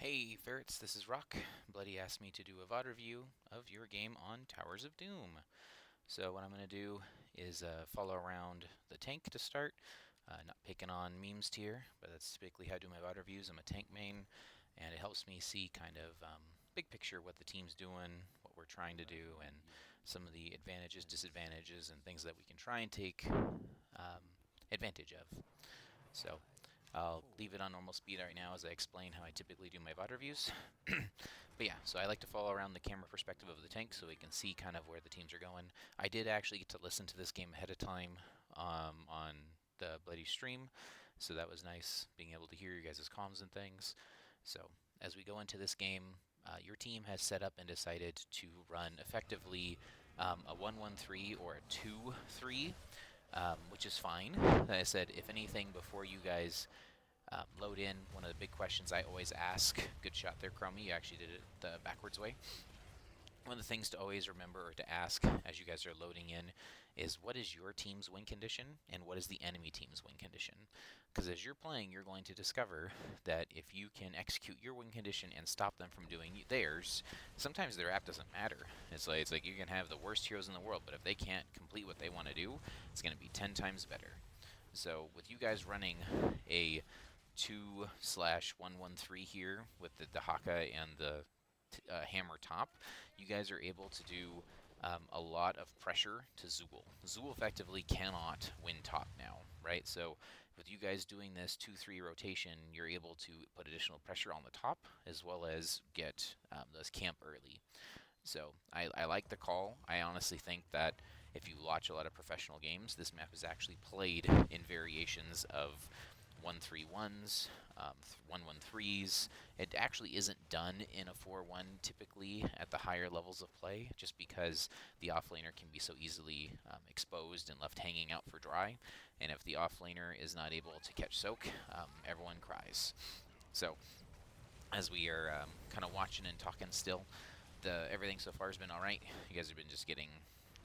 Hey Ferrets, this is Rock. Bloody asked me to do a VOD review of your game on Towers of Doom. So what I'm going to do is follow around the tank to start. Not picking on memes tier, but that's typically how I do my VOD reviews. I'm a tank main, and it helps me see kind of big picture what the team's doing, what we're trying to do, and some of the advantages, disadvantages, and things that we can try and take advantage of. So I'll leave it on normal speed right now as I explain how I typically do my VOD reviews. But yeah, so I like to follow around the camera perspective of the tank so we can see kind of where the teams are going. I did actually get to listen to this game ahead of time on the Bloody stream, so that was nice being able to hear you guys' comms and things. So as we go into this game, your team has set up and decided to run effectively a 1-1-3 or a 2-3, which is fine. Like I said, if anything, before you guys load in, one of the big questions I always ask, good shot there, Chromie, you actually did it the backwards way. One of the things to always remember or to ask as you guys are loading in is what is your team's win condition and what is the enemy team's win condition? Because as you're playing, you're going to discover that if you can execute your win condition and stop them from doing theirs, sometimes their app doesn't matter. It's like you can have the worst heroes in the world, but if they can't complete what they want to do, it's going to be 10 times better. So with you guys running a 2/113 here with the Dahaka and the hammer top, you guys are able to do a lot of pressure to Zool. Zool effectively cannot win top now, right? So with you guys doing this 2-3 rotation, you're able to put additional pressure on the top as well as get this camp early. So I like the call. I honestly think that if you watch a lot of professional games, this map is actually played in variations of 1-3-1s, 1-1-3s. It actually isn't done in a 4-1 typically at the higher levels of play, just because the offlaner can be so easily exposed and left hanging out for dry. And if the offlaner is not able to catch soak, everyone cries. So as we are kind of watching and talking still, everything so far has been all right. You guys have been just getting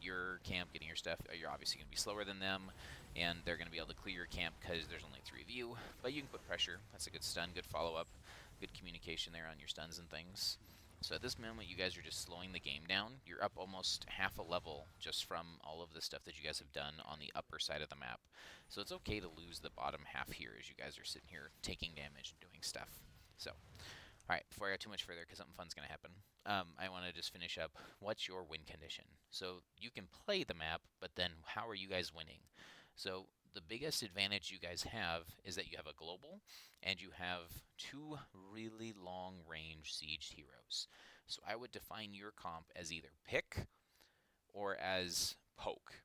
your camp, getting your stuff. You're obviously going to be slower than them, and they're going to be able to clear your camp because there's only 3 of you. But you can put pressure. That's a good stun, good follow-up, good communication there on your stuns and things. So at this moment, you guys are just slowing the game down. You're up almost half a level just from all of the stuff that you guys have done on the upper side of the map. So it's okay to lose the bottom half here as you guys are sitting here taking damage and doing stuff. So alright, before I go too much further, because something fun's going to happen, I want to just finish up. What's your win condition? So you can play the map, but then how are you guys winning? So the biggest advantage you guys have is that you have a global, and you have 2 really long-range siege heroes. So I would define your comp as either pick or as poke.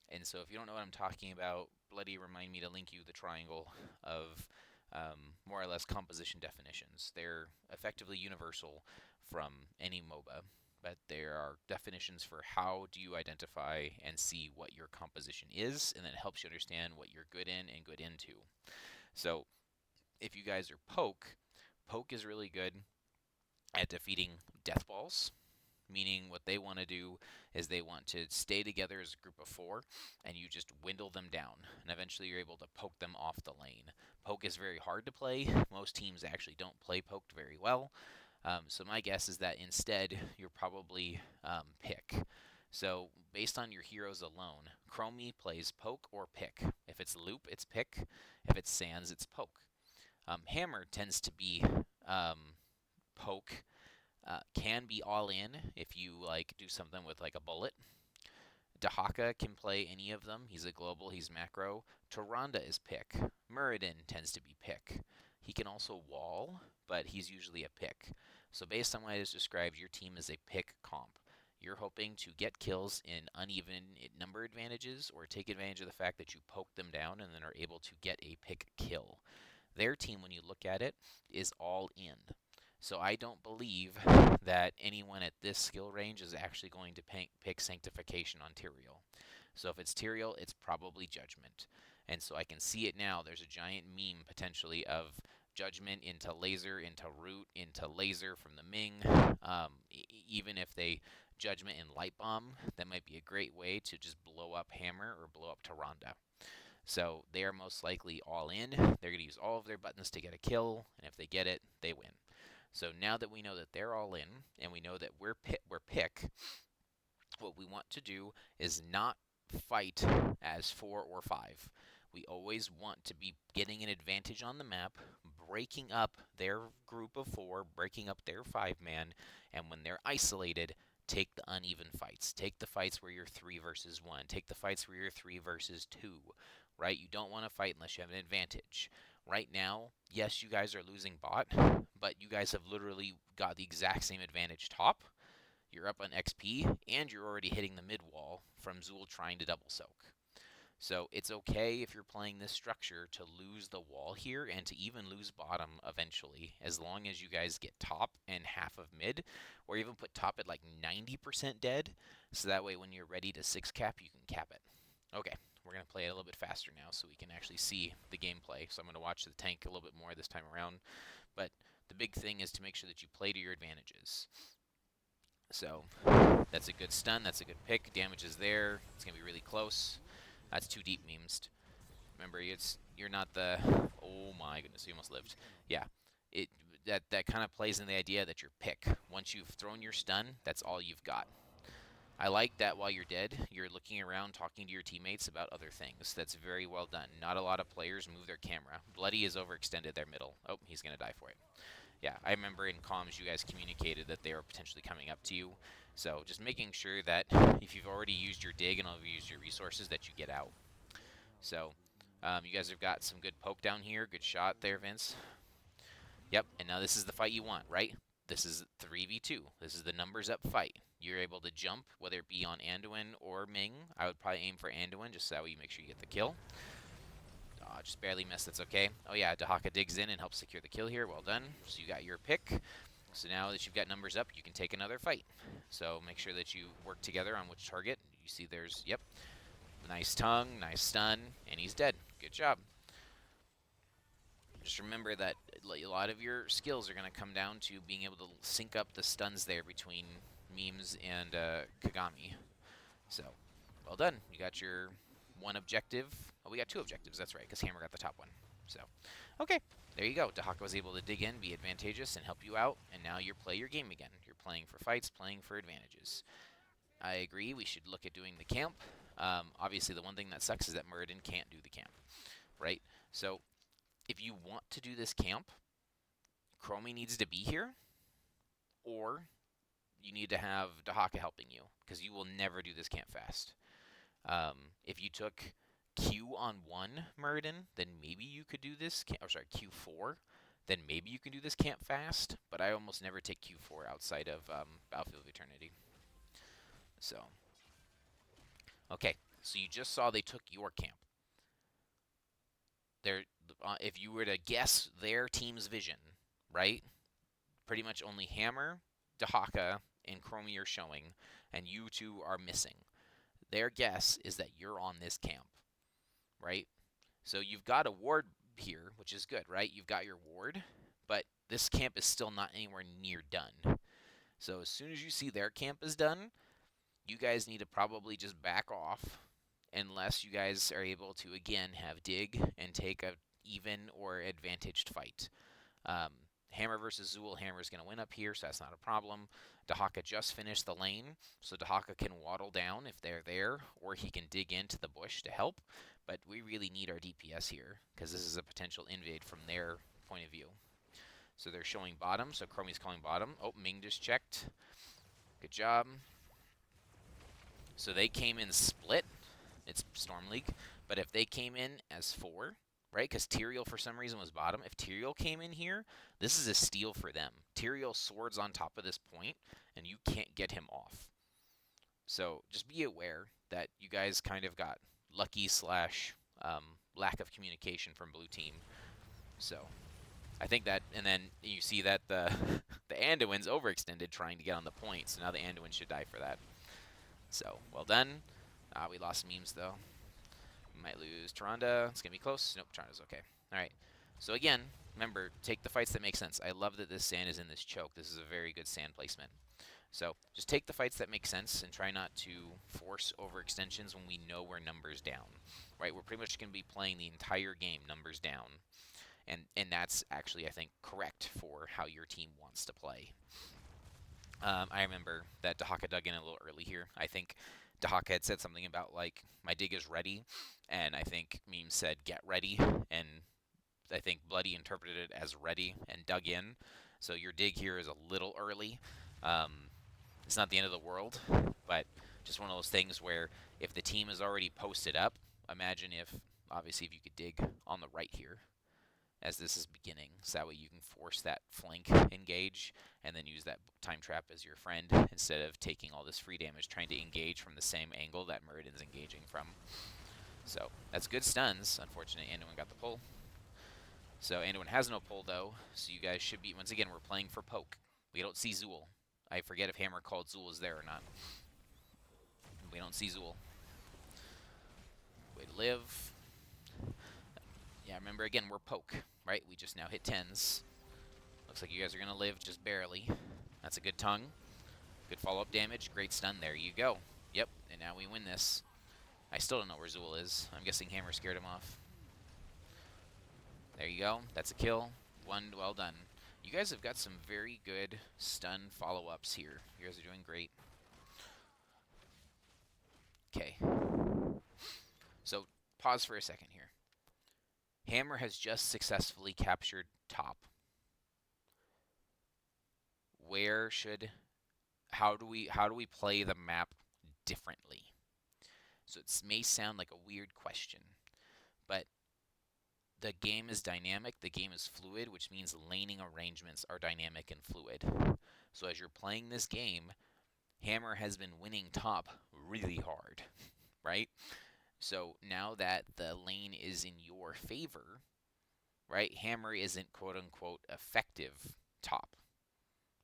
And so if you don't know what I'm talking about, Bloody remind me to link you the triangle of more or less composition definitions. They're effectively universal from any MOBA, but there are definitions for how do you identify and see what your composition is, and then it helps you understand what you're good in and good into. So if you guys are poke, poke is really good at defeating death balls, meaning what they want to do is they want to stay together as a group of 4, and you just dwindle them down, and eventually you're able to poke them off the lane. Poke is very hard to play. Most teams actually don't play poked very well. So my guess is that instead you're probably pick. So based on your heroes alone, Chromie plays poke or pick. If it's loop, it's pick. If it's sands, it's poke. Hammer tends to be poke. Can be all in if you like do something with like a bullet. Dahaka can play any of them. He's a global, he's macro. Tyrande is pick. Muradin tends to be pick. He can also wall, but he's usually a pick. So based on what I just described, your team is a pick comp. You're hoping to get kills in uneven number advantages or take advantage of the fact that you poke them down and then are able to get a pick kill. Their team, when you look at it, is all in. So I don't believe that anyone at this skill range is actually going to pick Sanctification on Tyrael. So if it's Tyrael, it's probably Judgment. And so I can see it now. There's a giant meme potentially of Judgment into Laser, into Root, into Laser from the Ming. Even if they Judgment in Light Bomb, that might be a great way to just blow up Hammer or blow up Tyrande. So they are most likely all in. They're going to use all of their buttons to get a kill, and if they get it, they win. So now that we know that they're all in, and we know that we're pick, what we want to do is not fight as 4 or 5. We always want to be getting an advantage on the map, breaking up their group of 4, breaking up their 5-man, and when they're isolated, take the uneven fights. Take the fights where you're 3 versus 1. Take the fights where you're 3 versus 2, right? You don't want to fight unless you have an advantage. Right now, yes, you guys are losing bot, but you guys have literally got the exact same advantage top. You're up on XP, and you're already hitting the mid wall from Zool trying to double soak. So it's okay if you're playing this structure to lose the wall here and to even lose bottom eventually, as long as you guys get top and half of mid, or even put top at like 90% dead, so that way when you're ready to 6-cap, you can cap it. Okay, we're going to play it a little bit faster now so we can actually see the gameplay. So I'm going to watch the tank a little bit more this time around, but the big thing is to make sure that you play to your advantages. So that's a good stun. That's a good pick. Damage is there. It's going to be really close. That's too deep, memes. Remember, you're not the... Oh my goodness, you almost lived. Yeah, that kind of plays in the idea that you're pick. Once you've thrown your stun, that's all you've got. I like that while you're dead, you're looking around, talking to your teammates about other things. That's very well done. Not a lot of players move their camera. Bloody is overextended their middle. Oh, he's going to die for it. Yeah, I remember in comms you guys communicated that they were potentially coming up to you. So just making sure that if you've already used your dig and all of you used your resources, that you get out. So you guys have got some good poke down here. Good shot there, Vince. Yep, and now this is the fight you want, right? This is 3v2. This is the numbers up fight. You're able to jump, whether it be on Anduin or Ming. I would probably aim for Anduin, just so that way you make sure you get the kill. Just barely missed, that's okay. Oh yeah, Dahaka digs in and helps secure the kill here. Well done. So you got your pick. So now that you've got numbers up, you can take another fight. So make sure that you work together on which target. You see there's, yep, nice tongue, nice stun, and he's dead. Good job. Just remember that a lot of your skills are going to come down to being able to sync up the stuns there between Memes and Kagami. So, well done. You got your one objective. Oh, we got 2 objectives. That's right, because Hammer got the top one. So, okay. There you go. Dahaka was able to dig in, be advantageous, and help you out, and now you play your game again. You're playing for fights, playing for advantages. I agree. We should look at doing the camp. Obviously, the one thing that sucks is that Muradin can't do the camp, right? So, if you want to do this camp, Chromie needs to be here, or you need to have Dahaka helping you, because you will never do this camp fast. If you took Q on 1 Muradin, then maybe you could do this, Q4, then maybe you can do this camp fast, but I almost never take Q4 outside of Battlefield of Eternity. So, okay, so you just saw they took your camp. If you were to guess their team's vision, right? Pretty much only Hammer, Dahaka, and Chromie are showing, and you 2 are missing. Their guess is that you're on this camp, right? So you've got a ward here, which is good, right? You've got your ward, but this camp is still not anywhere near done. So as soon as you see their camp is done, you guys need to probably just back off, unless you guys are able to, again, have dig and take a even or advantaged fight. Hammer versus Zool. Hammer's going to win up here, so that's not a problem. Dahaka just finished the lane, so Dahaka can waddle down if they're there, or he can dig into the bush to help. But we really need our DPS here, because this is a potential invade from their point of view. So they're showing bottom, so Chromie's calling bottom. Oh, Ming just checked. Good job. So they came in split. It's Storm League. But if they came in as 4, right, because Tyrael for some reason was bottom. If Tyrael came in here, this is a steal for them. Tyrael swords on top of this point, and you can't get him off. So just be aware that you guys kind of got lucky / lack of communication from blue team. So I think that, and then you see that the Anduin's overextended trying to get on the point, so now the Anduin should die for that. So, well done. We lost memes, though. We might lose Tyrande. It's going to be close. Nope, Tyrande's okay. All right. So, again, remember, take the fights that make sense. I love that this sand is in this choke. This is a very good sand placement. So, just take the fights that make sense and try not to force overextensions when we know we're numbers down. Right? We're pretty much going to be playing the entire game numbers down. and that's actually, I think, correct for how your team wants to play. I remember that Dahaka dug in a little early here. I think Dahaka had said something about, like, my dig is ready, and I think Meme said get ready, and I think Bloody interpreted it as ready and dug in. So your dig here is a little early. Um, it's not the end of the world, but just one of those things where if the team is already posted up, imagine if, obviously, if you could dig on the right here as this is beginning, so that way you can force that flank engage and then use that time trap as your friend instead of taking all this free damage trying to engage from the same angle that Muradin's engaging from. So that's good stuns. Unfortunately, Anduin got the pull. So Anduin has no pull, though, so you guys should be, once again, we're playing for poke. We don't see Zool. I forget if Hammer called Zool is there or not. We don't see Zool. Way to live. Yeah, remember, again, we're poke, right? We just now hit 10s. Looks like you guys are going to live just barely. That's a good tongue. Good follow-up damage. Great stun. There you go. Yep, and now we win this. I still don't know where Zool is. I'm guessing Hammer scared him off. There you go. That's a kill. One, well done. You guys have got some very good stun follow-ups here. You guys are doing great. Okay. So, pause for a second here. Hammer has just successfully captured top. How do we play the map differently? So it may sound like a weird question, but the game is dynamic, the game is fluid, which means laning arrangements are dynamic and fluid. So as you're playing this game, Hammer has been winning top really hard, right? So now that the lane is in your favor, right, Hammer isn't quote-unquote effective top,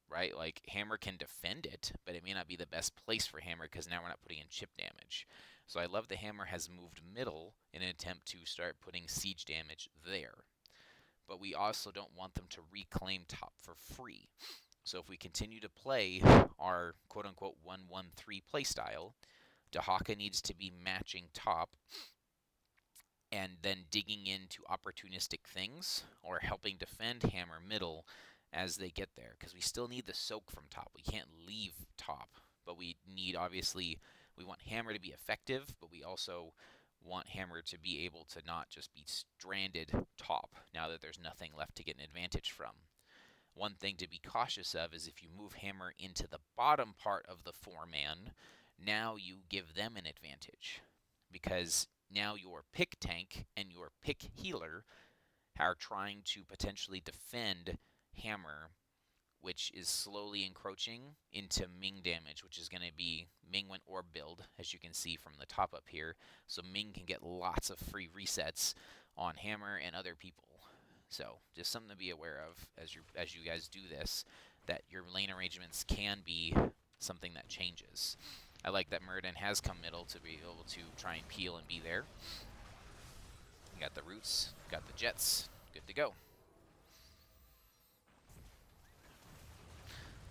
right? Like, Hammer can defend it, but it may not be the best place for Hammer because now we're not putting in chip damage. So I love the Hammer has moved middle in an attempt to start putting siege damage there. But we also don't want them to reclaim top for free. So if we continue to play our quote-unquote 1-1-3 playstyle, Dahaka needs to be matching top and then digging into opportunistic things or helping defend Hammer middle as they get there, because we still need the soak from top. We can't leave top, but we need, obviously, we want Hammer to be effective, but we also want Hammer to be able to not just be stranded top now that there's nothing left to get an advantage from. One thing to be cautious of is if you move Hammer into the bottom part of the 4-man, now you give them an advantage, because now your pick tank and your pick healer are trying to potentially defend Hammer, which is slowly encroaching into Ming damage, which is going to be Ming went orb build, as you can see from the top up here. So Ming can get lots of free resets on Hammer and other people. So just something to be aware of as you guys do this, that your lane arrangements can be something that changes. I like that Muradin has come middle to be able to try and peel and be there. You got the roots, got the jets, good to go.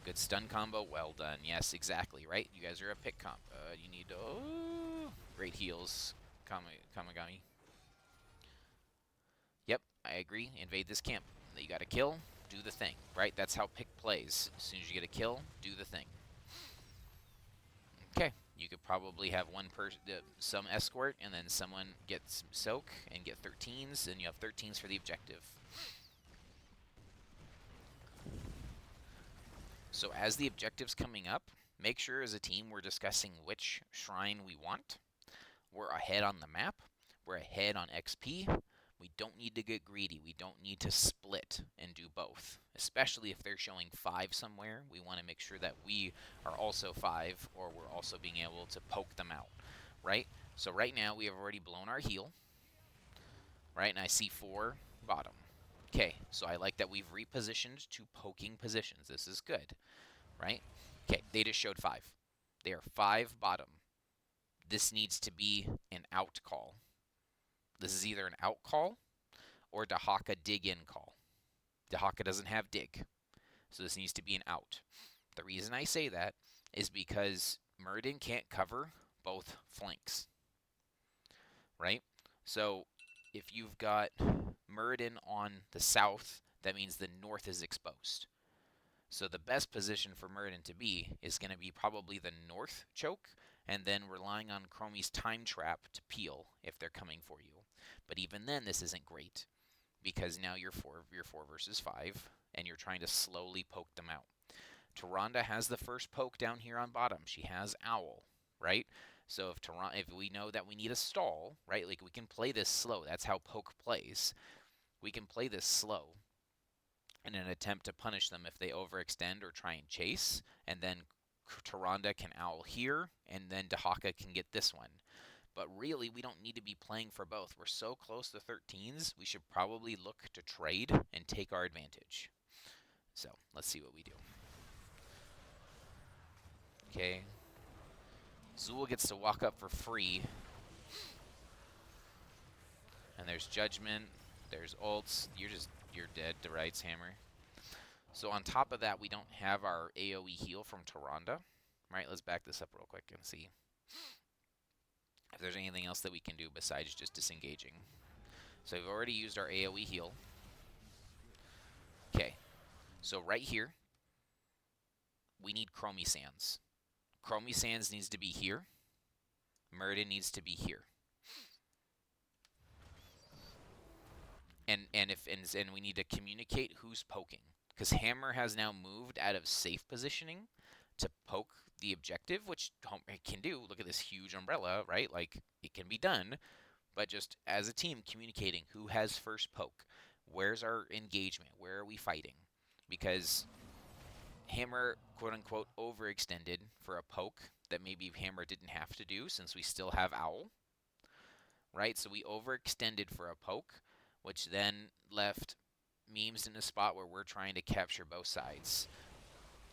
Good stun combo, well done. Yes, exactly, right? You guys are a pick comp. You need to... Oh, great heals, Kamigami. Yep, I agree. Invade this camp. You got to kill, do the thing, right? That's how pick plays. As soon as you get a kill, do the thing. Okay, you could probably have one person, some escort, and then someone gets soak and get 13s, and you have 13s for the objective. So as the objective's coming up, make sure as a team we're discussing which shrine we want. We're ahead on the map. We're ahead on XP. We don't need to get greedy. We don't need to split and do both, especially if they're showing 5 somewhere. We want to make sure that we are also 5, or we're also being able to poke them out, right? So right now we have already blown our heal, right? And I see 4 bottom. Okay, so I like that we've repositioned to poking positions. This is good, right? Okay, they just showed 5. They are 5 bottom. This needs to be an out call. This is either an out call or Dahaka dig in call. Dahaka doesn't have dig, so this needs to be an out. The reason I say that is because Muradin can't cover both flanks, right? So if you've got Muradin on the south, that means the north is exposed. So the best position for Muradin to be is going to be probably the north choke, and then relying on Chromie's time trap to peel if they're coming for you. But even then, this isn't great, because now you're 4 versus 5, and you're trying to slowly poke them out. Tyrande has the first poke down here on bottom. She has Owl, right? So if we know that we need a stall, right? Like we can play this slow. That's how poke plays. We can play this slow in an attempt to punish them if they overextend or try and chase, and then Tyrande can Owl here, and then Dahaka can get this one. But really, we don't need to be playing for both. We're so close to 13s, we should probably look to trade and take our advantage. So, let's see what we do. Okay. Zool gets to walk up for free. And there's Judgment. There's ults. You're dead to Right's Hammer. So on top of that, we don't have our AoE heal from Tyrande. Right, let's back this up real quick and see if there's anything else that we can do besides just disengaging. So we've already used our AoE heal. Okay, so right here, we need Chromie Sands. Chromie Sands needs to be here. Muradin needs to be here. And we need to communicate who's poking, because Hammer has now moved out of safe positioning to poke the objective, which it can do. Look at this huge umbrella, right? Like, it can be done, but just as a team communicating who has first poke, where's our engagement, where are we fighting? Because Hammer, quote-unquote, overextended for a poke that maybe Hammer didn't have to do since we still have Owl, right? So we overextended for a poke, which then left Memes in a spot where we're trying to capture both sides.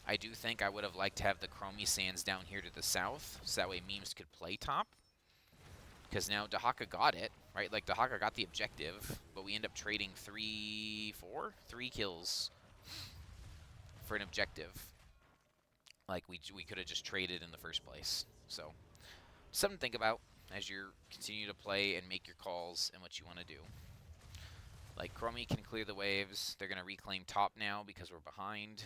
I do think I would have liked to have the Chromie Sands down here to the south, so that way Memes could play top. Because now Dahaka got it, right? Like, Dahaka got the objective, but we end up trading 3 kills for an objective. Like, we could have just traded in the first place. So, something to think about as you continue to play and make your calls and what you want to do. Like, Chromie can clear the waves. They're going to reclaim top now because we're behind.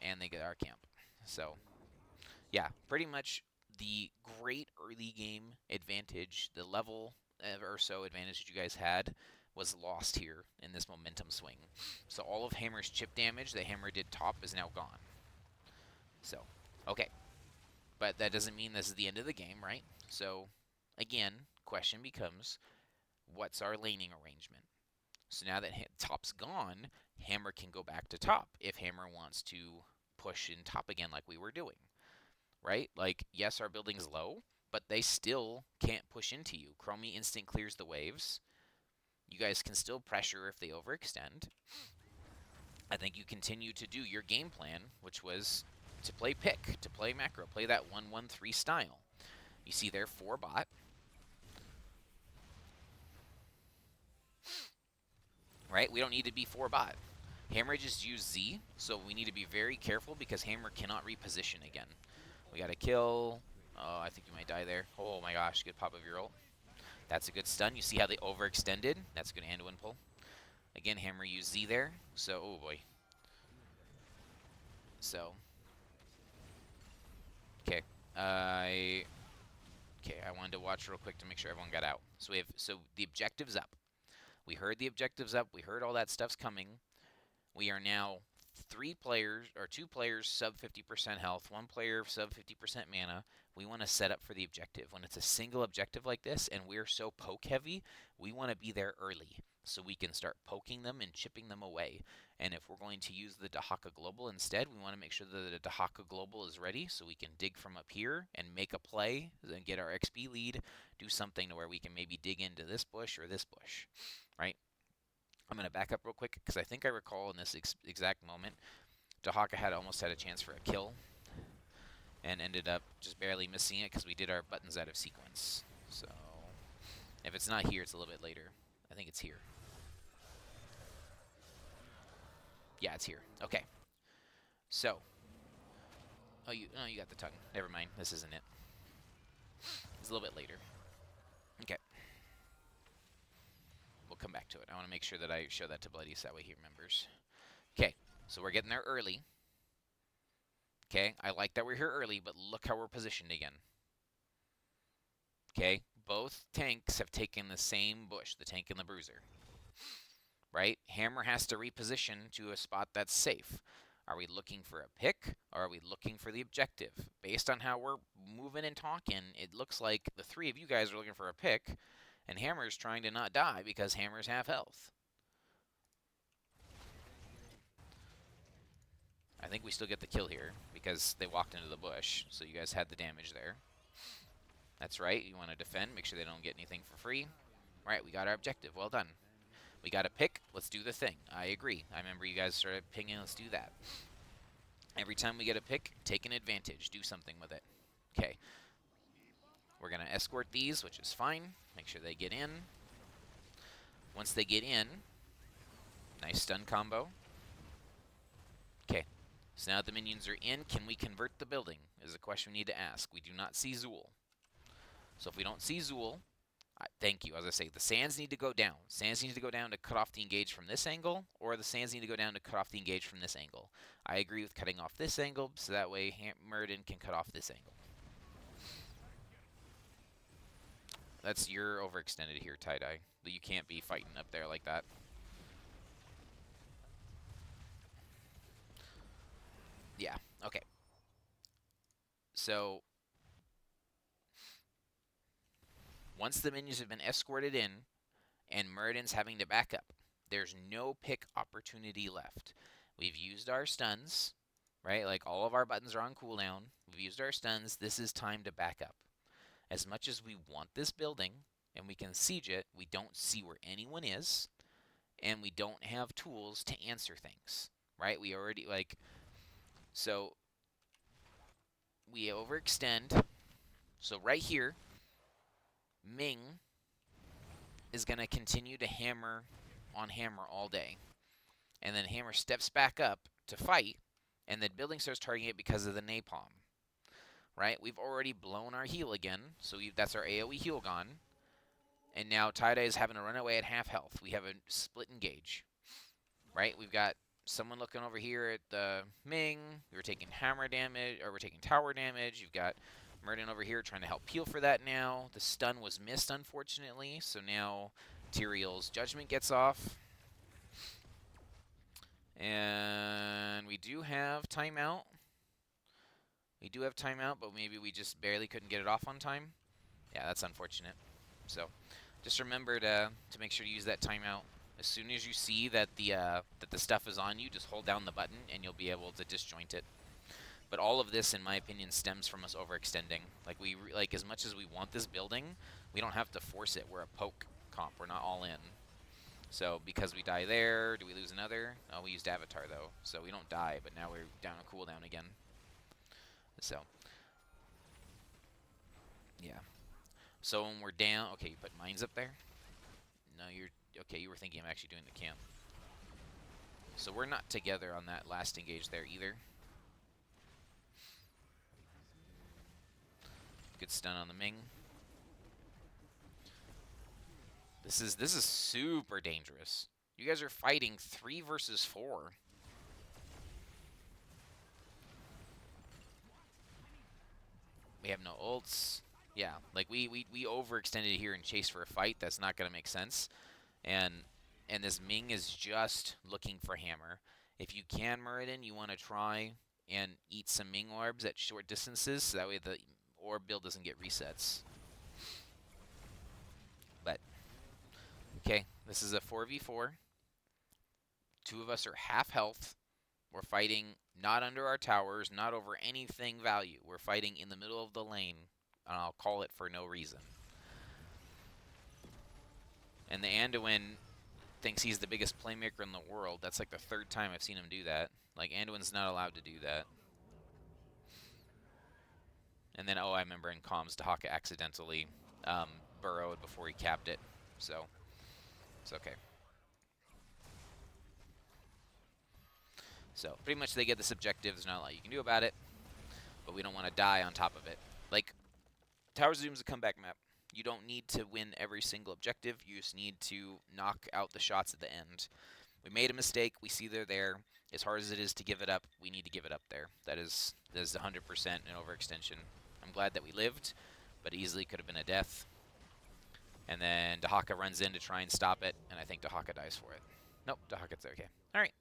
And they get our camp. So, yeah, pretty much the great early game advantage, the level or so advantage that you guys had, was lost here in this momentum swing. So all of Hammer's chip damage that Hammer did top is now gone. So, okay. But that doesn't mean this is the end of the game, right? So, again, question becomes, what's our laning arrangement? So now that top's gone, Hammer can go back to top if Hammer wants to push in top again like we were doing, right? Like, yes, our building's low, but they still can't push into you. Chromie instant clears the waves. You guys can still pressure if they overextend. I think you continue to do your game plan, which was to play pick, to play macro, play that 1-1-3 style. You see there 4 bot. Right? We don't need to be 4 bot. Hammer just used Z, so we need to be very careful because Hammer cannot reposition again. We got a kill. Oh, I think you might die there. Oh my gosh, good pop of your ult. That's a good stun. You see how they overextended? That's a good hand-to-win pull. Again, Hammer used Z there, so, oh boy. So, okay. I wanted to watch real quick to make sure everyone got out. So the objective's up. We heard the objective's up. We heard all that stuff's coming. We are now 2 players sub 50% health, 1 player sub 50% mana. We want to set up for the objective. When it's a single objective like this and we're so poke heavy, we want to be there early so we can start poking them and chipping them away. And if we're going to use the Dahaka Global instead, we want to make sure that the Dahaka Global is ready so we can dig from up here and make a play and get our XP lead, do something to where we can maybe dig into this bush or this bush, right? I'm going to back up real quick because I think I recall in this exact moment, Dahaka almost had a chance for a kill and ended up just barely missing it because we did our buttons out of sequence. So if it's not here, it's a little bit later. I think it's here. Yeah, it's here. Okay. So, you got the tongue. Never mind. This isn't it. It's a little bit later. Okay. We'll come back to it. I want to make sure that I show that to Bloody so that way he remembers. Okay, so we're getting there early. Okay, I like that we're here early, but look how we're positioned again. Okay, both tanks have taken the same bush, the tank and the bruiser. Right? Hammer has to reposition to a spot that's safe. Are we looking for a pick, or are we looking for the objective? Based on how we're moving and talking, it looks like the three of you guys are looking for a pick, and Hammer's trying to not die because Hammer's half health. I think we still get the kill here because they walked into the bush, so you guys had the damage there. That's right, you want to defend, make sure they don't get anything for free. All right, we got our objective, well done. We got a pick, let's do the thing. I agree. I remember you guys started pinging, let's do that. Every time we get a pick, take an advantage, do something with it. Okay. We're going to escort these, which is fine. Make sure they get in. Once they get in, nice stun combo. Okay. So now that the minions are in, can we convert the building? Is a question we need to ask. We do not see Zool. So if we don't see Zool, thank you. As I say, the sands need to go down. Sands need to go down to cut off the engage from this angle, or the sands need to go down to cut off the engage from this angle. I agree with cutting off this angle, so that way Muradin can cut off this angle. That's you're overextended here, Tie-Dye. You can't be fighting up there like that. Yeah, okay. So, once the minions have been escorted in, and Muradin's having to back up, there's no pick opportunity left. We've used our stuns, right? Like, all of our buttons are on cooldown. We've used our stuns. This is time to back up. As much as we want this building, and we can siege it, we don't see where anyone is, and we don't have tools to answer things, right? We already, like, so we overextend. So right here, Ming is going to continue to hammer on Hammer all day. And then Hammer steps back up to fight, and then building starts targeting it because of the napalm. Right? We've already blown our heal again, so that's our AoE heal gone. And now Tie-Dye is having to run away at half health. We have a split engage. Right? We've got someone looking over here at the Ming. We're taking hammer damage, or we're taking tower damage. You've got Muradin over here trying to help peel for that now. The stun was missed, unfortunately, so now Tyrael's Judgment gets off. And we do have timeout. We do have timeout, but maybe we just barely couldn't get it off on time. Yeah, that's unfortunate. So just remember to make sure to use that timeout. As soon as you see that the stuff is on you, just hold down the button and you'll be able to disjoint it. But all of this, in my opinion, stems from us overextending. Like as much as we want this building, we don't have to force it. We're a poke comp. We're not all in. So because we die there, do we lose another? Oh, we used Avatar though, so we don't die. But now we're down a cooldown again. So yeah. So when we're down, okay, you put mines up there. No, you're okay. You were thinking of actually doing the camp. So we're not together on that last engage there either. Good stun on the Ming. This is super dangerous. You guys are fighting 3 versus 4. We have no ults. Yeah, like we overextended here and chased for a fight. That's not gonna make sense. And this Ming is just looking for hammer. If you can, Muradin, you want to try and eat some Ming orbs at short distances, so that way the orb build doesn't get resets. But okay, this is a 4v4. 2 of us are half health. We're fighting not under our towers, not over anything value. We're fighting in the middle of the lane, and I'll call it for no reason. And the Anduin thinks he's the biggest playmaker in the world. That's like the 3rd time I've seen him do that. Like, Anduin's not allowed to do that. And then, oh, I remember in comms, Dahaka accidentally burrowed before he capped it. So, it's okay. So, pretty much they get this objective. There's not a lot you can do about it. But we don't want to die on top of it. Like, Towers of Doom is a comeback map. You don't need to win every single objective. You just need to knock out the shots at the end. We made a mistake. We see they're there. As hard as it is to give it up, we need to give it up there. That is 100% an overextension. I'm glad that we lived, but easily could have been a death. And then Dahaka runs in to try and stop it, and I think Dahaka dies for it. Nope, Dahaka's okay. All right.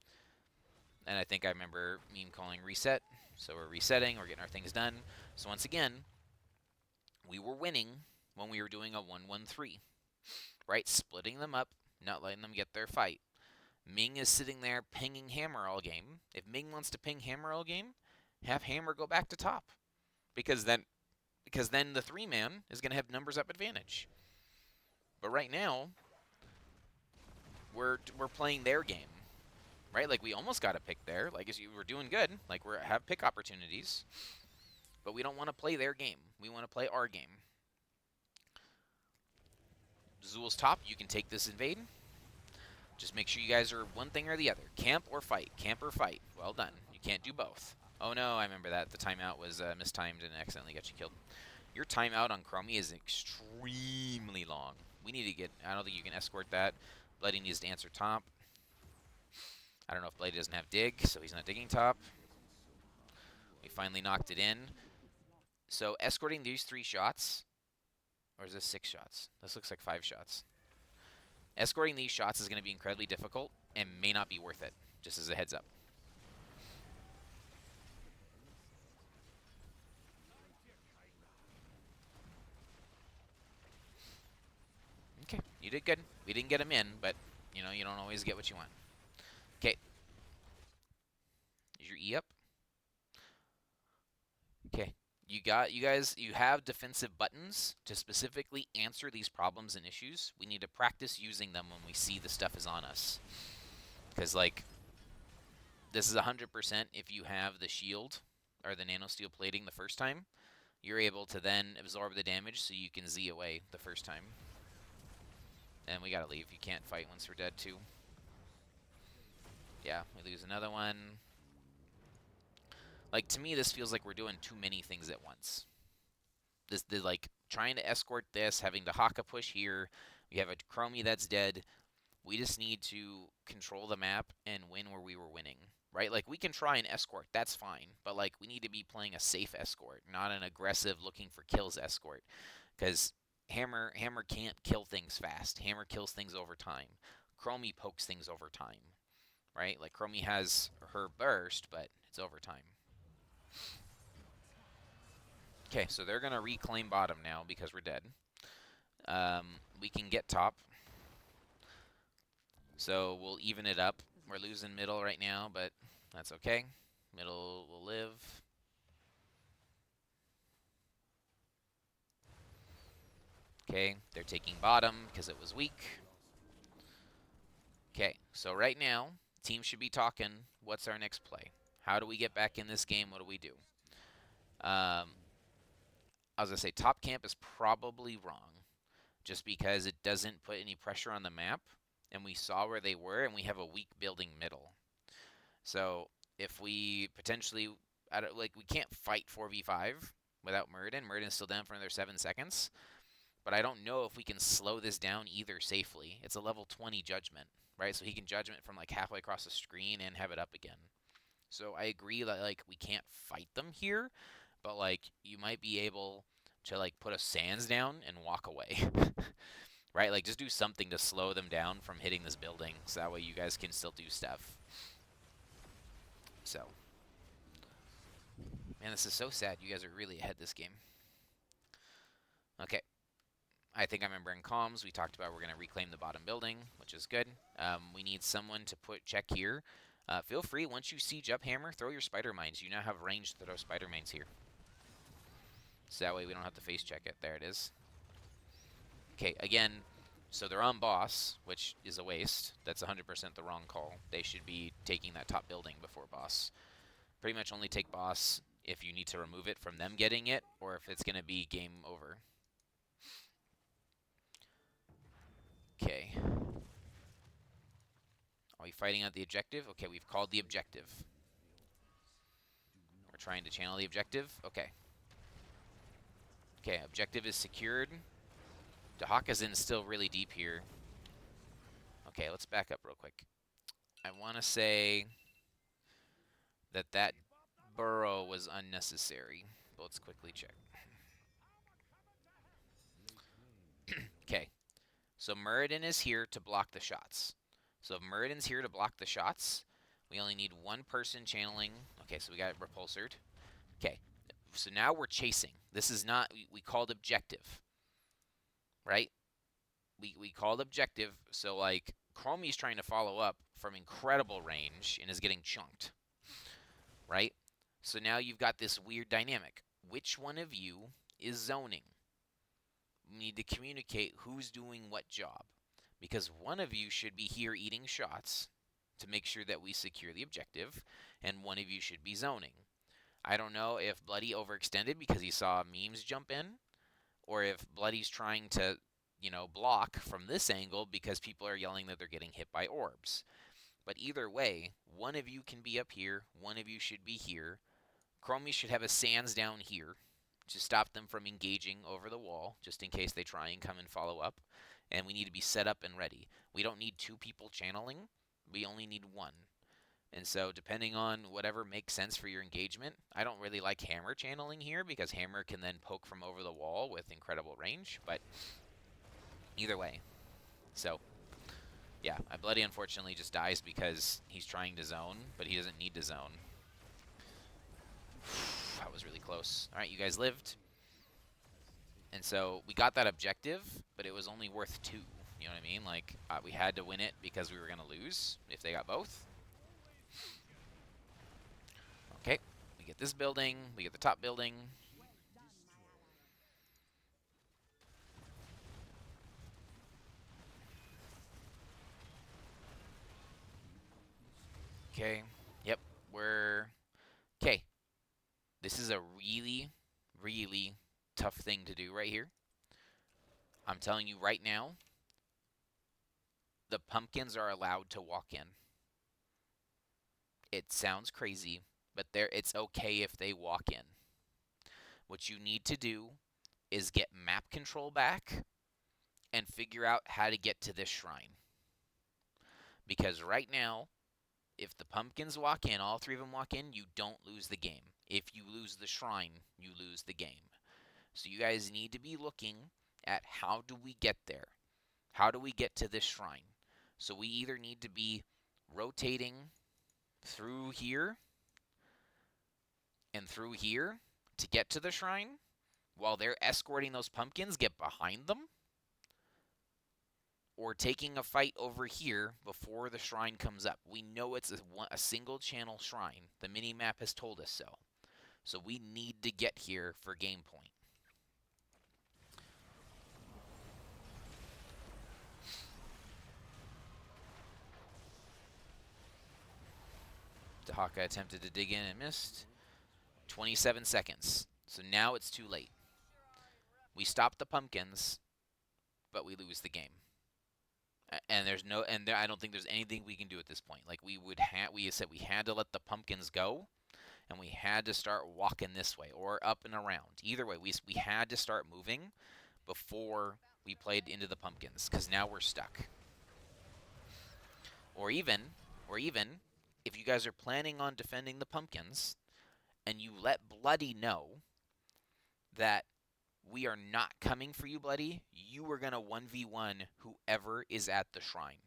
And I think I remember meme calling reset. So we're resetting. We're getting our things done. So once again, we were winning when we were doing a 1-1-3, right? Splitting them up, not letting them get their fight. Ming is sitting there pinging Hammer all game. If Ming wants to ping Hammer all game, have Hammer go back to top. Because then the 3-man is going to have numbers up advantage. But right now, we're playing their game, right? Like, we almost got a pick there. Like, we're doing good. Like, we have pick opportunities. But we don't want to play their game. We want to play our game. Zool's top. You can take this invade. Just make sure you guys are one thing or the other. Camp or fight. Camp or fight. Well done. You can't do both. Oh, no, I remember that. The timeout was mistimed and accidentally got you killed. Your timeout on Chromie is extremely long. We need to get... I don't think you can escort that. Bloody needs to answer top. I don't know if Bloody doesn't have dig, so he's not digging top. We finally knocked it in. So escorting these 3 shots... Or is this 6 shots? This looks like 5 shots. Escorting these shots is going to be incredibly difficult and may not be worth it, just as a heads up. Okay, you did good. We didn't get him in, but, you know, you don't always get what you want. Okay. Is your E up? Okay. You have defensive buttons to specifically answer these problems and issues. We need to practice using them when we see the stuff is on us. Because, like, this is 100% if you have the shield or the nanosteel plating the first time. You're able to then absorb the damage so you can Z away the first time. And we gotta leave. You can't fight once we're dead, too. Yeah, we lose another one. Like, to me, this feels like we're doing too many things at once. Like, trying to escort this, having the Haka push here. We have a Chromie that's dead. We just need to control the map and win where we were winning, right? Like, we can try and escort. That's fine. But, like, we need to be playing a safe escort, not an aggressive looking for kills escort. Because Hammer can't kill things fast. Hammer kills things over time. Chromie pokes things over time, right? Like, Chromie has her burst, but it's over time. Okay, so they're going to reclaim bottom now because we're dead. We can get top. So we'll even it up. We're losing middle right now, but that's okay. Middle will live. Okay, they're taking bottom because it was weak. Okay, so right now, team should be talking, what's our next play? How do we get back in this game? What do we do? I was going to say top camp is probably wrong just because it doesn't put any pressure on the map, and we saw where they were, and we have a weak building middle. So if we potentially, we can't fight 4v5 without Murden. Murden's still down for another 7 seconds. But I don't know if we can slow this down either safely. It's a level 20 judgment, right? So he can judgment from like halfway across the screen and have it up again. So I agree that like we can't fight them here, but like you might be able to like put a sands down and walk away. Right? Like just do something to slow them down from hitting this building so that way you guys can still do stuff. So, man, this is so sad. You guys are really ahead this game. Okay. I think I remember in comms, we talked about we're going to reclaim the bottom building, which is good. We need someone to put check here. Feel free, once you siege up Hammer, throw your spider mines. You now have range to throw spider mines here. So that way we don't have to face check it. There it is. Okay, again, so they're on boss, which is a waste. That's 100% the wrong call. They should be taking that top building before boss. Pretty much only take boss if you need to remove it from them getting it, or if it's going to be game over. Okay. Are we fighting out the objective? Okay, we've called the objective. We're trying to channel the objective. Okay. Okay, objective is secured. Dahaka's in still really deep here. Okay, let's back up real quick. I want to say that burrow was unnecessary. But let's quickly check. Okay, so Muradin is here to block the shots. So if Muradin's here to block the shots, we only need one person channeling. Okay, so we got repulsored. Okay, so now we're chasing. This is not, we called objective, right? We called objective, so like Chromie's trying to follow up from incredible range and is getting chunked, right? So now you've got this weird dynamic. Which one of you is zoning? We need to communicate who's doing what job, because one of you should be here eating shots to make sure that we secure the objective, and one of you should be zoning. I don't know if Bloody overextended because he saw memes jump in, or if Bloody's trying to, block from this angle because people are yelling that they're getting hit by orbs. But either way, one of you can be up here, one of you should be here. Chromie should have a sands down here to stop them from engaging over the wall, just in case they try and come and follow up. And we need to be set up and ready. We don't need two people channeling, we only need one. And so depending on whatever makes sense for your engagement, I don't really like Hammer channeling here because Hammer can then poke from over the wall with incredible range, but either way. So, yeah, Bloody unfortunately just dies because he's trying to zone, but he doesn't need to zone. That was really close. All right, you guys lived. And so we got that objective, but it was only worth 2. You know what I mean? Like, we had to win it because we were going to lose if they got both. Okay, we get this building, we get the top building. Okay, yep, we're... Okay, this is a really, really tough thing to do right here. I'm telling you right now, the pumpkins are allowed to walk in. It sounds crazy, but it's okay if they walk in. What you need to do is get map control back and figure out how to get to this shrine. Because right now, if the pumpkins walk in, all 3 of them walk in, you don't lose the game. If you lose the shrine, you lose the game. So you guys need to be looking at how do we get there? How do we get to this shrine? So we either need to be rotating through here and through here to get to the shrine while they're escorting those pumpkins, get behind them, or taking a fight over here before the shrine comes up. We know it's a single channel shrine. The mini-map has told us so. So we need to get here for game point. Dahaka attempted to dig in and missed. 27 seconds. So now it's too late. We stop the pumpkins, but we lose the game. And I don't think there's anything we can do at this point. Like we said we had to let the pumpkins go, and we had to start walking this way or up and around. Either way, we had to start moving before we played into the pumpkins, because now we're stuck. Or even, if you guys are planning on defending the pumpkins, and you let Bloody know that we are not coming for you, Bloody, you are going to 1v1 whoever is at the shrine.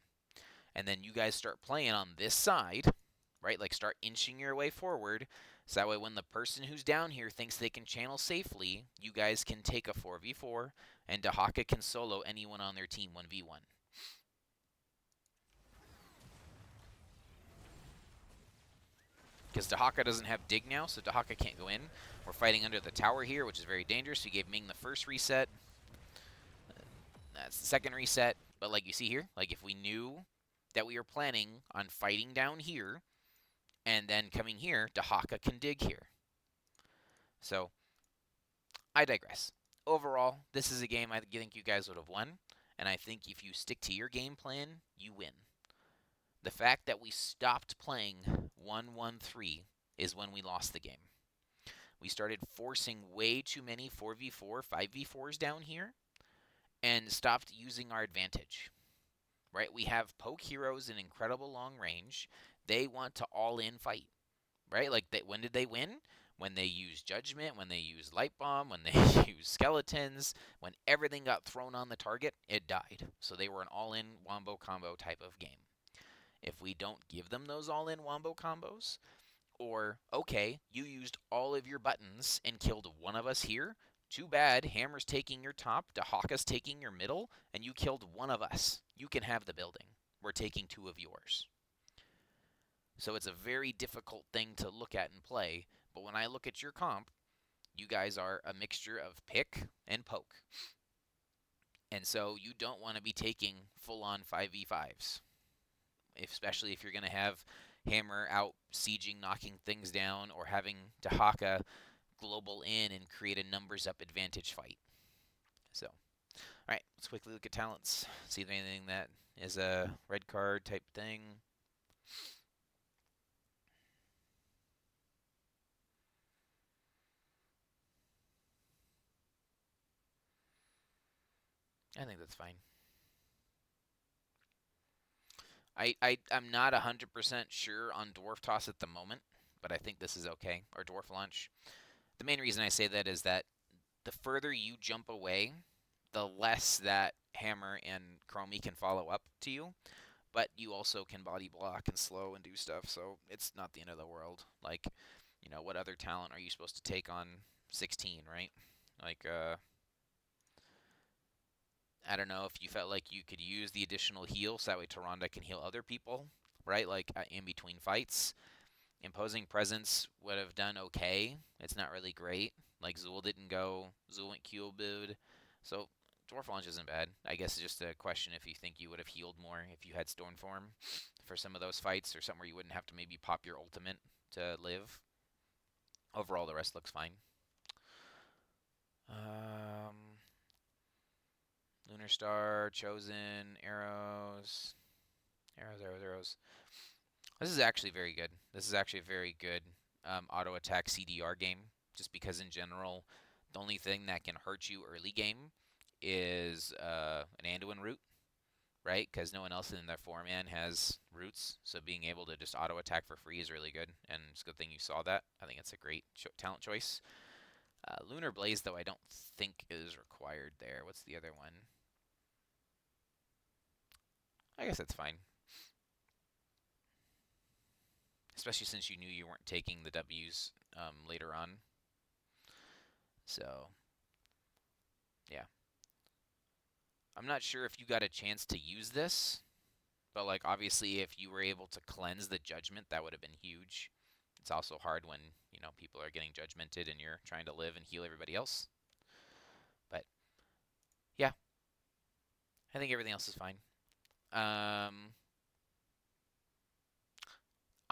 And then you guys start playing on this side, right? Like start inching your way forward. So that way when the person who's down here thinks they can channel safely, you guys can take a 4v4, and Dahaka can solo anyone on their team 1v1. Because Dahaka doesn't have dig now, so Dahaka can't go in. We're fighting under the tower here, which is very dangerous. We gave Ming the first reset. That's the second reset. But like you see here, like if we knew that we were planning on fighting down here and then coming here, Dahaka can dig here. So I digress. Overall, this is a game I think you guys would have won. And I think if you stick to your game plan, you win. The fact that we stopped playing 1-1-3 is when we lost the game. We started forcing way too many 4v4, 5v4s down here, and stopped using our advantage. Right? We have poke heroes in incredible long range. They want to all in fight. Right? Like when did they win? When they used judgment, when they used light bomb, when they used skeletons, when everything got thrown on the target, it died. So they were an all-in wombo combo type of game. If we don't give them those all-in wombo combos, or okay, you used all of your buttons and killed one of us here, too bad, Hammer's taking your top, Dahaka's taking your middle, and you killed one of us. You can have the building. We're taking two of yours. So it's a very difficult thing to look at and play. But when I look at your comp, you guys are a mixture of pick and poke. And so you don't want to be taking full-on 5v5s, especially if you're going to have Hammer out sieging, knocking things down, or having Dahaka global in and create a numbers up advantage fight. So, all right, let's quickly look at talents. See if anything that is a red card type thing. I think that's fine. I'm not 100% sure on Dwarf Toss at the moment, but I think this is okay. Or Dwarf Launch. The main reason I say that is that the further you jump away, the less that Hammer and Chromie can follow up to you. But you also can body block and slow and do stuff, so it's not the end of the world. Like, what other talent are you supposed to take on 16, right? Like, I don't know if you felt like you could use the additional heal so that way Taronda can heal other people, right? Like in between fights. Imposing Presence would have done okay. It's not really great. Like Zool didn't go. Zool went Q-Bood. So Dwarf Launch isn't bad. I guess it's just a question if you think you would have healed more if you had Stormform for some of those fights or somewhere you wouldn't have to maybe pop your ultimate to live. Overall, the rest looks fine. Lunar Star, Chosen, Arrows. Arrows. This is actually very good. This is actually a very good auto attack CDR game. Just because in general, the only thing that can hurt you early game is an Anduin root, right? Because no one else in their 4-man has roots, so being able to just auto attack for free is really good, and it's a good thing you saw that. I think it's a great talent choice. Lunar Blaze, though, I don't think is required there. What's the other one? I guess that's fine. Especially since you knew you weren't taking the W's later on. So, yeah. I'm not sure if you got a chance to use this, but like obviously if you were able to cleanse the judgment, that would have been huge. It's also hard when, people are getting judgmented and you're trying to live and heal everybody else. But yeah, I think everything else is fine.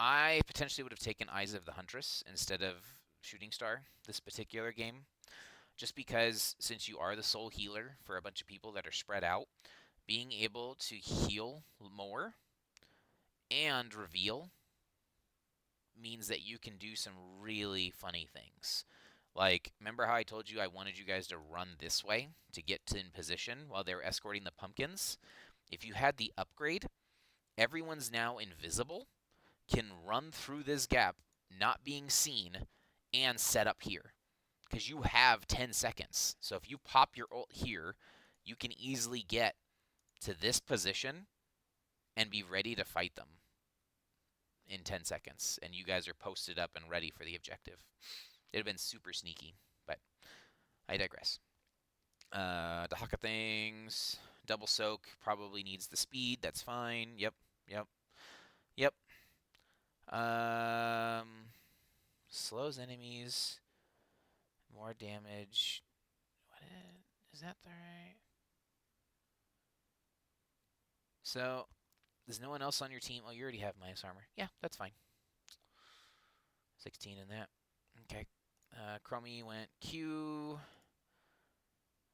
I potentially would have taken Eyes of the Huntress instead of Shooting Star this particular game. Just because since you are the sole healer for a bunch of people that are spread out, being able to heal more and reveal means that you can do some really funny things. Like, remember how I told you I wanted you guys to run this way to get in position while they were escorting the pumpkins? If you had the upgrade, everyone's now invisible, can run through this gap, not being seen, and set up here. Because you have 10 seconds. So if you pop your ult here, you can easily get to this position and be ready to fight them in 10 seconds. And you guys are posted up and ready for the objective. It'd have been super sneaky, but I digress. Dahaka things. Double soak probably needs the speed. That's fine. Yep. Slows enemies. More damage. What is that the right? So, there's no one else on your team. Oh, you already have minus armor. Yeah, that's fine. 16 in that. Okay. Chromie went Q,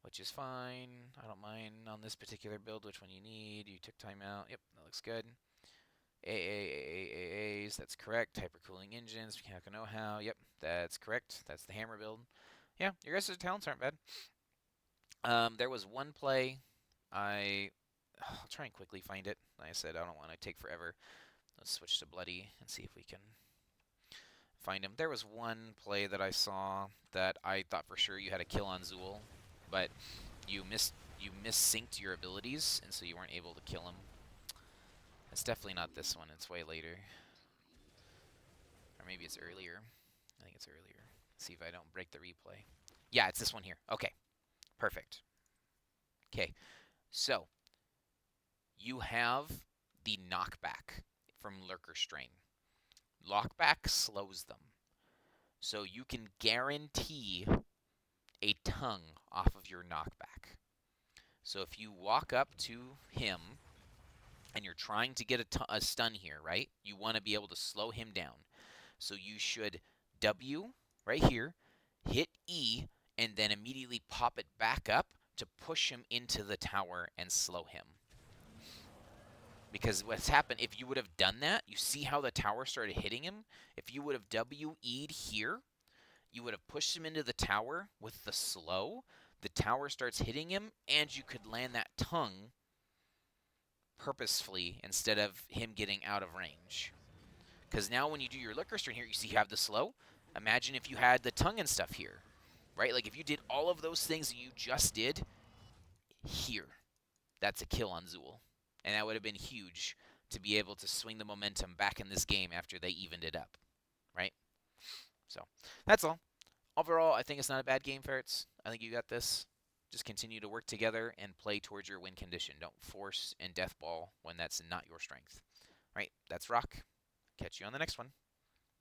which is fine. I don't mind on this particular build which one you need. You took time out. Yep, that looks good. AAAAAs, that's correct. Hypercooling engines, mechanical know-how. Yep, that's correct. That's the hammer build. Yeah, your guys' talents aren't bad. There was one play. I'll try and quickly find it. Like I said, I don't want to take forever. Let's switch to Bloody and see if we can find him. There was one play that I saw that I thought for sure you had a kill on Zool, but you missynced your abilities, and so you weren't able to kill him. It's definitely not this one. It's way later. Or maybe it's earlier. I think it's earlier. See if I don't break the replay. Yeah, it's this one here. Okay, perfect. Okay, so you have the knockback from Lurker Strain. Lockback slows them. So you can guarantee a tongue off of your knockback. So if you walk up to him and you're trying to get a stun here, right? You want to be able to slow him down. So you should W right here, hit E, and then immediately pop it back up to push him into the tower and slow him. Because what's happened, if you would have done that, you see how the tower started hitting him? If you would have W-E'd here, you would have pushed him into the tower with the slow. The tower starts hitting him, and you could land that tongue purposefully instead of him getting out of range. Because now when you do your Liquor Strain here, you see you have the slow. Imagine if you had the tongue and stuff here, right? Like if you did all of those things that you just did here, that's a kill on Zool. And that would have been huge to be able to swing the momentum back in this game after they evened it up, right? So that's all. Overall, I think it's not a bad game, Ferrets. I think you got this. Just continue to work together and play towards your win condition. Don't force and deathball when that's not your strength. All right, that's Rock. Catch you on the next one.